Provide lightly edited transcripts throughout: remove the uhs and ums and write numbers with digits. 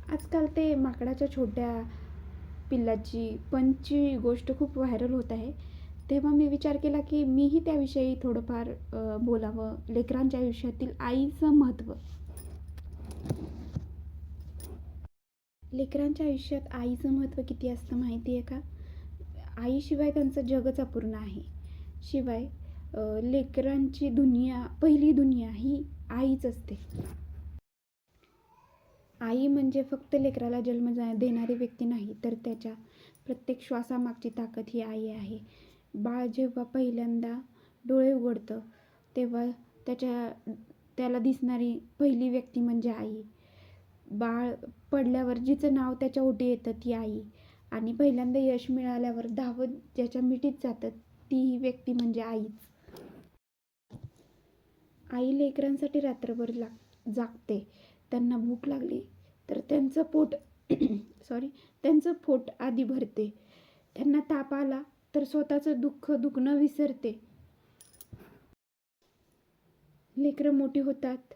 आजकाल ते माकडाच्या छोट्या पिल्लाची पंची गोष्ट खूप व्हायरल होत आहे. तेव्हा मी विचार केला, की मीही त्याविषयी थोडंफार बोलावं. लेकरांच्या आयुष्यातील आईचं महत्त्व. लेकरांच्या आयुष्यात आईचं महत्त्व किती असतं माहिती आहे का? आईशिवाय त्यांचं जगच अपूर्ण आहे. शिवाय लेकरांची दुनिया, पहिली दुनिया ही आईच असते. आई म्हणजे फक्त लेकराला जन्म देणारी व्यक्ती नाही, तर त्याच्या प्रत्येक श्वासामागची ताकद ही आई आहे. बाळ जेव्हा पहिल्यांदा डोळे उघडतं, तेव्हा त्याला दिसणारी पहिली व्यक्ती म्हणजे आई. बाळ पडल्यावर जिचं नाव त्याच्या ओटी येतं ती आई. आणि पहिल्यांदा यश मिळाल्यावर धावत ज्याच्या मिठीत जातं ती व्यक्ती म्हणजे आईच. आई लेकरांसाठी रात्रभर जागते. त्यांना भूक लागली तर त्यांचं पोट त्यांचं पोट आधी भरते. त्यांना ताप आला तर स्वतःचं दुःख दुखणं विसरते. लेकरं मोठी होतात,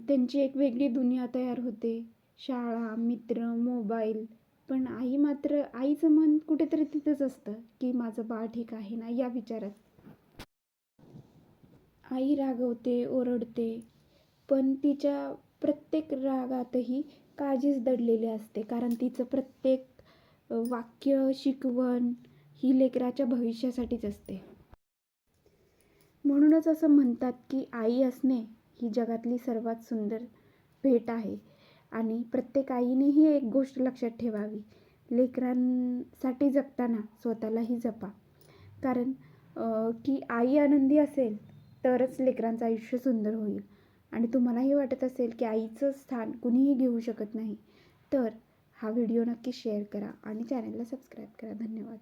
त्यांची एक वेगळी दुनिया तयार होते. शाळा, मित्र, मोबाईल. पण आईचं मन कुठेतरी तिथंच असतं, की माझं बाळ ठीक आहे ना, या विचारात. आई रागवते, ओरडते, पण तिच्या प्रत्येक रागातही काळजीच दडलेली असते. कारण तिचं प्रत्येक वाक्य, शिकवण ही लेकराच्या भविष्यासाठीच असते. म्हणूनच असं म्हणतात, की आई असणे ही जगातली सर्वात सुंदर भेट आहे. आणि प्रत्येक आईने ही एक गोष्ट लक्षात ठेवावी, लेकरांसाठी जगताना स्वतःलाही जपा. कारण की आई आनंदी असेल तरच लेकरांचं आयुष्य सुंदर होईल. आणि तुम्हालाही वाटत असेल की आईचं स्थान कुणीही घेऊ शकत नाही, तर हा व्हिडिओ नक्की शेअर करा आणि चॅनलला सबस्क्राईब करा. धन्यवाद.